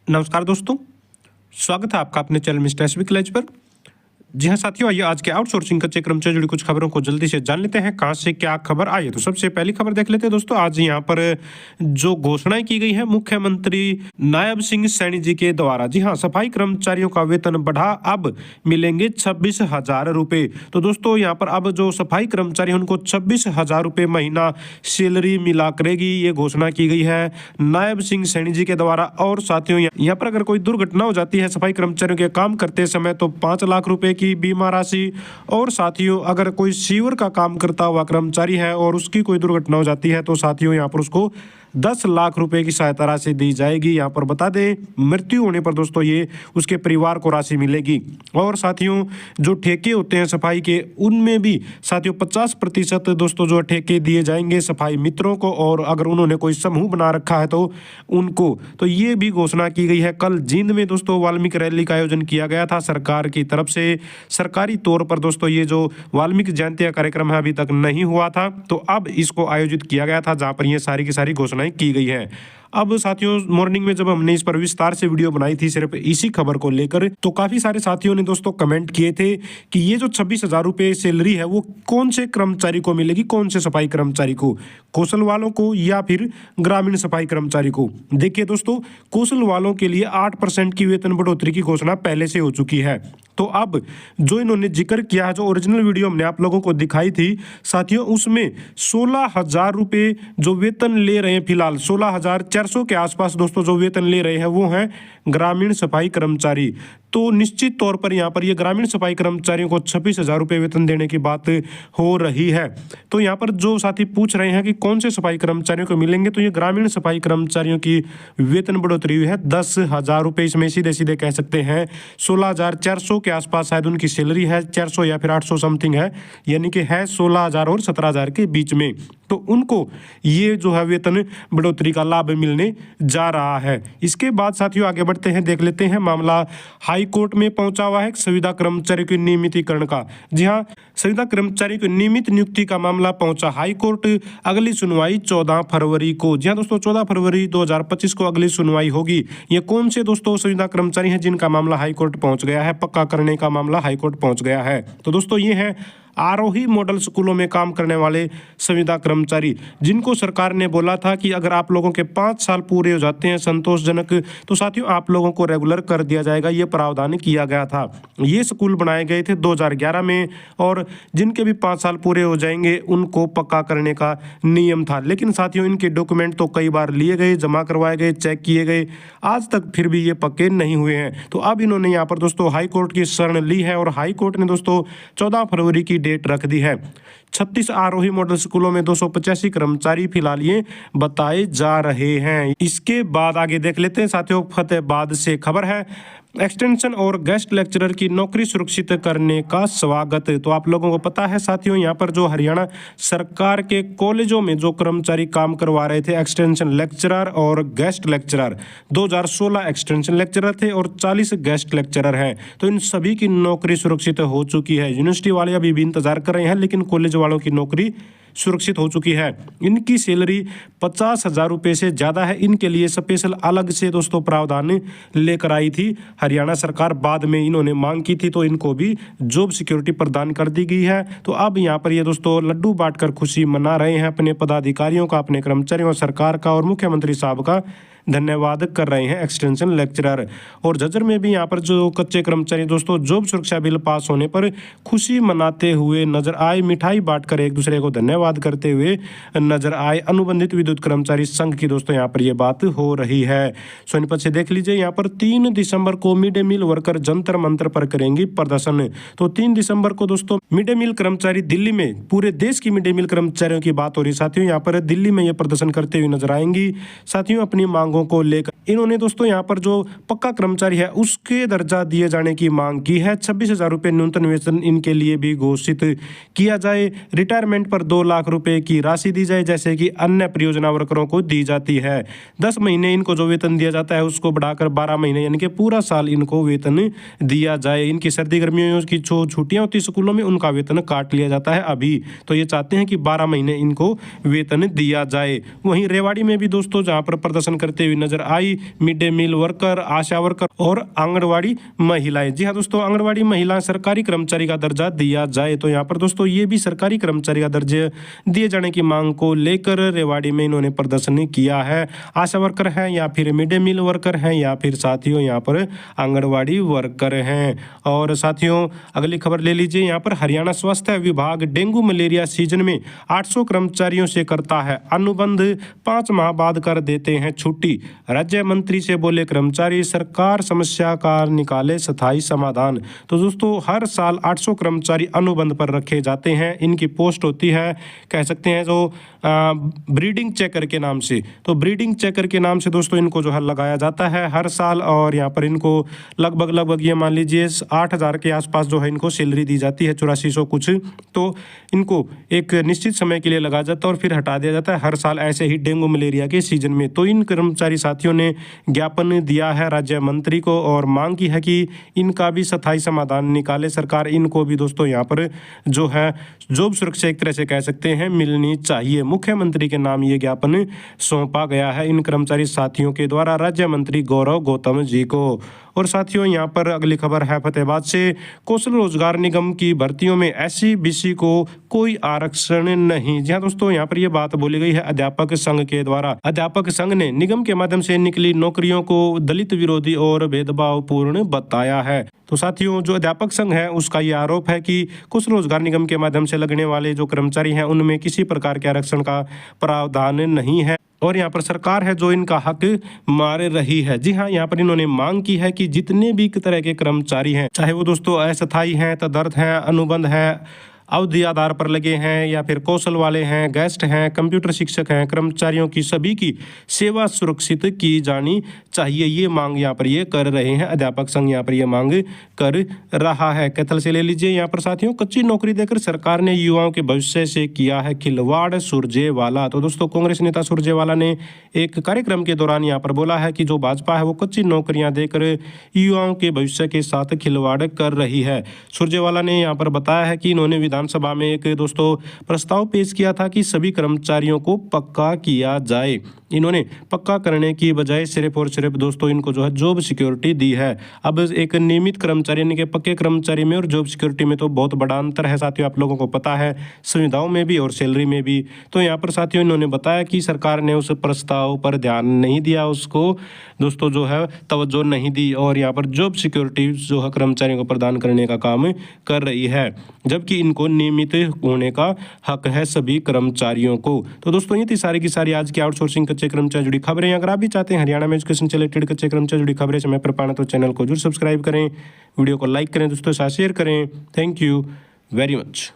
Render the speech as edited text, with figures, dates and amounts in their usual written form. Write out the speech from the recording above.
नमस्कार दोस्तों, स्वागत है आपका अपने चैनल मिस्टर एसबी कॉलेज पर। जी हाँ साथियों, आइए आज के आउटसोर्सिंग कच्चे क्रम से जुड़ी कुछ खबरों को जल्दी से जान लेते हैं कहाँ से क्या खबर आई है। तो सबसे पहली खबर देख लेते हैं दोस्तों। आज यहाँ पर जो घोषणाएं की गई है मुख्यमंत्री नायब सिंह सैनी जी के द्वारा। जी हाँ, सफाई कर्मचारियों का वेतन बढ़ा, अब मिलेंगे 26,000 रुपये। तो दोस्तों यहाँ पर अब जो सफाई कर्मचारी हैं उनको 26,000 रुपये महीना सैलरी मिला करेगी, ये घोषणा की गई है नायब सिंह सैनी जी के द्वारा। और साथियों यहाँ पर अगर कोई दुर्घटना हो जाती है सफाई कर्मचारियों के काम करते समय तो 5 लाख रुपए की बीमा राशि, और साथियों अगर कोई सीवर का काम करता हुआ कर्मचारी है और उसकी कोई दुर्घटना हो जाती है तो साथियों यहाँ पर उसको 10 लाख रुपए की सहायता राशि दी जाएगी। यहाँ पर बता दें, मृत्यु होने पर दोस्तों ये उसके परिवार को राशि मिलेगी। और साथियों जो ठेके होते हैं सफाई के, उनमें भी साथियों 50% दोस्तों जो ठेके दिए जाएंगे सफाई मित्रों को, और अगर उन्होंने कोई समूह बना रखा है तो उनको। तो ये भी घोषणा की गई है। कल जींद में दोस्तों वाल्मीकि रैली का आयोजन किया गया था सरकार की तरफ से। सरकारी तौर पर दोस्तों ये जो वाल्मीकि जयंती का कार्यक्रम है अभी तक नहीं हुआ था, तो अब इसको आयोजित किया गया था जहाँ पर ये सारी की सारी घोषणाएं की गई है। अब साथियों मॉर्निंग में जब हमने इस पर विस्तार से वीडियो बनाई थी सिर्फ इसी खबर को लेकर, तो काफी सारे साथियों ने दोस्तों कमेंट किए थे कि ये जो 26,000 रुपये सैलरी है वो कौन से कर्मचारी को मिलेगी, कौन से सफाई कर्मचारी को, कौशल वालों को या फिर ग्रामीण सफाई कर्मचारी को। देखिए दोस्तों, कौशल वालों के लिए 8% की वेतन बढ़ोतरी की घोषणा पहले से हो चुकी है। तो अब जो इन्होंने जिक्र किया है, जो ओरिजिनल वीडियो हमने आप लोगों को दिखाई थी साथियों, उसमें 16,000 रुपये जो वेतन ले रहे हैं फिलहाल 16,400 के आसपास दोस्तों जो वेतन ले रहे हैं वो हैं ग्रामीण सफाई कर्मचारी। तो निश्चित तौर पर यहाँ पर ये ग्रामीण सफाई कर्मचारियों को 26,000 रुपये वेतन देने की बात हो रही है। तो यहाँ पर जो साथी पूछ रहे हैं कि कौन से सफाई कर्मचारियों को मिलेंगे, तो ये ग्रामीण सफाई कर्मचारियों की वेतन बढ़ोतरी हुई है 10,000 रुपये। इसमें सीधे सीधे कह सकते हैं 16,400 के आसपास शायद उनकी सैलरी है, 400 या फिर 800 समथिंग है, यानी कि है 16,000 और 17,000 के बीच में। तो उनको ये जो है वेतन बढ़ोतरी का लाभ मिलने जा रहा है। इसके बाद साथियों आगे बढ़ते हैं, देख लेते हैं मामला हाई कोर्ट में पहुंचा हुआ है संविदा कर्मचारी के नियमितीकरण का। जी हाँ, संविदा कर्मचारी की नियमित नियुक्ति का मामला पहुंचा हाई कोर्ट। अगली सुनवाई 14 फरवरी को। जी हाँ दोस्तों, 14 फरवरी 2025 को अगली सुनवाई होगी। ये कौन से दोस्तों संविदा कर्मचारी हैं जिनका मामला हाई कोर्ट पहुंच गया है, पक्का करने का मामला हाई कोर्ट पहुंच गया है। तो दोस्तों ये है आरोही मॉडल स्कूलों में काम करने वाले संविदा कर्मचारी, जिनको सरकार ने बोला था कि अगर आप लोगों के 5 साल पूरे हो जाते हैं संतोषजनक, तो साथियों आप लोगों को रेगुलर कर दिया जाएगा। ये प्रावधान किया गया था। ये स्कूल बनाए गए थे 2011 में, और जिनके भी 5 साल पूरे हो जाएंगे उनको पक्का करने का नियम था। लेकिन साथियों इनके डॉक्यूमेंट तो कई बार लिए गए, जमा करवाए गए, चेक किए गए, आज तक फिर भी ये पक्के नहीं हुए हैं। तो अब इन्होंने यहाँ पर दोस्तों हाई कोर्ट की शरण ली है, और हाई कोर्ट ने दोस्तों 14 फरवरी की डेट रख दी है। 36 आरोही मॉडल स्कूलों में 285 कर्मचारी फिलहाल ये बताए जा रहे हैं। इसके बाद आगे देख लेते हैं साथियों, फतेहाबाद से खबर है, एक्सटेंशन और गेस्ट लेक्चरर की नौकरी सुरक्षित करने का स्वागत। तो आप लोगों को पता है साथियों, यहाँ पर जो हरियाणा सरकार के कॉलेजों में जो कर्मचारी काम करवा रहे थे एक्सटेंशन लेक्चरर और गेस्ट लेक्चरर, 2016 एक्सटेंशन लेक्चरर थे और 40 गेस्ट लेक्चरर हैं। तो इन सभी की नौकरी सुरक्षित हो चुकी है। यूनिवर्सिटी वाले अभी भी इंतजार कर रहे हैं, लेकिन कॉलेज वालों की नौकरी सुरक्षित हो चुकी है। इनकी सैलरी 50,000 रुपये से ज़्यादा है। इनके लिए स्पेशल अलग से दोस्तों प्रावधान लेकर आई थी हरियाणा सरकार, बाद में इन्होंने मांग की थी तो इनको भी जॉब सिक्योरिटी प्रदान कर दी गई है। तो अब यहाँ पर ये दोस्तों लड्डू बांटकर खुशी मना रहे हैं, अपने पदाधिकारियों का, अपने कर्मचारियों, सरकार का और मुख्यमंत्री साहब का धन्यवाद कर रहे हैं एक्सटेंशन लेक्चरर। और झज्जर में भी यहाँ पर जो कच्चे कर्मचारी दोस्तों जॉब सुरक्षा बिल पास होने पर खुशी मनाते हुए नजर आए, मिठाई बांटकर एक दूसरे को धन्यवाद करते हुए नजर आए। अनुबंधित विद्युत कर्मचारी संघ की दोस्तों यहाँ पर ये बात हो रही है। सोनीपत से देख लीजिए, यहाँ पर 3 दिसंबर को mid day meal worker Jantar Mantar पर करेंगी प्रदर्शन। तो 3 दिसंबर को दोस्तों मिड डे मील कर्मचारी दिल्ली में, पूरे देश की मिड डे मील कर्मचारियों की बात हो रही साथियों, यहाँ पर दिल्ली में ये प्रदर्शन करते हुए नजर आएंगी। साथियों अपनी मांगों को लेकर इन्होंने दोस्तों यहाँ पर जो पक्का कर्मचारी है उसके दर्जा दिए जाने की मांग की है। 26,000 रुपये न्यूनतम वेतन इनके लिए भी घोषित किया जाए। रिटायरमेंट पर 2 लाख रुपए की राशि दी जाए, जैसे कि अन्य परियोजना वर्करों को दी जाती है। 10 महीने इनको जो वेतन दिया जाता है उसको बढ़ाकर 12 महीने यानी कि पूरा साल इनको वेतन दिया जाए। इनकी सर्दी गर्मियों की जो छुट्टियां होती स्कूलों में उनका वेतन काट लिया जाता है अभी, तो ये चाहते हैं कि 12 महीने इनको वेतन दिया जाए। वहीं रेवाड़ी में भी दोस्तों जहां पर प्रदर्शन करते हुए नजर आई मिड डे मील वर्कर, आशा वर्कर और आंगनवाड़ी महिलाएं। जी हाँ दोस्तों, आंगनवाड़ी महिला सरकारी कर्मचारी का दर्जा दिया जाए। तो यहाँ पर दोस्तों ये भी सरकारी कर्मचारी का दर्जा दिए जाने की मांग को लेकर रेवाड़ी में इन्होंने प्रदर्शन किया है। आशा वर्कर हैं या फिर मिड डे मील वर्कर हैं या फिर साथियों यहाँ पर आंगनवाड़ी वर्कर हैं। और साथियों अगली खबर ले लीजिए। यहाँ पर हरियाणा स्वास्थ्य विभाग डेंगू मलेरिया सीजन में 800 कर्मचारियों से करता है अनुबंध, 5 माह बाद कर देते हैं छुट्टी। राज्य मंत्री से बोले कर्मचारी, सरकार समस्या का निकाले स्थायी समाधान। तो दोस्तों हर साल 800 कर्मचारी अनुबंध पर रखे जाते हैं। इनकी पोस्ट होती है, कह सकते हैं जो ब्रीडिंग चेकर के नाम से। तो ब्रीडिंग चेकर के नाम से दोस्तों इनको जो है लगाया जाता है हर साल। और यहाँ पर इनको लगभग ये मान लीजिए 8,000 के आसपास जो है इनको सैलरी दी जाती है, 8400 कुछ। तो इनको एक निश्चित समय के लिए लगाया जाता है और फिर हटा दिया जाता है हर साल, ऐसे ही डेंगू मलेरिया के सीजन में। तो इन कर्मचारी साथियों ने ज्ञापन दिया है राज्य मंत्री को और मांग की है कि इनका भी स्थायी समाधान निकाले सरकार। इनको भी दोस्तों यहाँ पर जो है जॉब सुरक्षा एक तरह से कह सकते हैं मिलनी चाहिए। मुख्यमंत्री के नाम ये ज्ञापन सौंपा गया है इन कर्मचारी साथियों के द्वारा राज्य मंत्री गौरव गौतम जी को। और साथियों यहाँ पर अगली खबर है फतेहाबाद से। कौशल रोजगार निगम की भर्तियों में SC BC को कोई आरक्षण नहीं। जी हाँ दोस्तों, यहाँ पर ये बात बोली गई है अध्यापक संघ के द्वारा। अध्यापक संघ ने निगम के माध्यम से निकली नौकरियों को दलित विरोधी और भेदभावपूर्ण बताया है। तो साथियों जो अध्यापक संघ है उसका ये आरोप है कि कौशल रोजगार निगम के माध्यम से लगने वाले जो कर्मचारी हैं उनमें किसी प्रकार के आरक्षण का प्रावधान नहीं है और यहाँ पर सरकार है जो इनका हक मार रही है। जी हाँ, यहाँ पर इन्होंने मांग की है कि जितने भी तरह के कर्मचारी हैं, चाहे वो दोस्तों अस्थायी हैं, तदर्थ हैं, अनुबंध है, अवधि आधार पर लगे हैं या फिर कौशल वाले हैं, गेस्ट हैं, कंप्यूटर शिक्षक हैं, कर्मचारियों की सभी की सेवा सुरक्षित की जानी चाहिए। ये मांग यहाँ पर ये कर रहे हैं, अध्यापक संघ यहाँ पर ये मांग कर रहा है। कैथल से ले लीजिए। यहाँ पर साथियों कच्ची नौकरी देकर सरकार ने युवाओं के भविष्य से किया है खिलवाड़, सुरजेवाला। तो दोस्तों कांग्रेस नेता सुरजेवाला ने एक कार्यक्रम के दौरान यहाँ पर बोला है कि जो भाजपा है वो कच्ची नौकरियां देकर युवाओं के भविष्य के साथ खिलवाड़ कर रही है। सुरजेवाला ने यहाँ पर बताया है कि इन्होंने विधानसभा में एक दोस्तों प्रस्ताव पेश किया था कि सभी कर्मचारियों को पक्का किया जाए। इन्होंने पक्का करने की बजाय सिर्फ और सिर्फ दोस्तों इनको जो है जॉब सिक्योरिटी दी है। अब एक नियमित कर्मचारी यानी कि पक्के कर्मचारी में और जॉब सिक्योरिटी में तो बहुत बड़ा अंतर है साथियों, आप लोगों को पता है, सुविधाओं में भी और सैलरी में भी। तो यहाँ पर साथियों इन्होंने बताया कि सरकार ने उस प्रस्ताव पर ध्यान नहीं दिया, उसको दोस्तों जो है तवज्जो नहीं दी और यहाँ पर जॉब सिक्योरिटी जो है कर्मचारियों को प्रदान करने का काम कर रही है, जबकि इनको नियमित होने का हक है सभी कर्मचारियों को। तो दोस्तों ये थी सारी की सारी आज की आउटसोर्सिंग कच्चे कर्मचारी जुड़ी खबरें। अगर आप भी चाहते हैं हरियाणा में एजुकेशन से रिलेटेड कच्चे कर्मचारी जुड़ी खबरें समय पर पाना तो चैनल को जरूर सब्सक्राइब करें, वीडियो को लाइक करें, दोस्तों साथ शेयर करें। Thank you very much.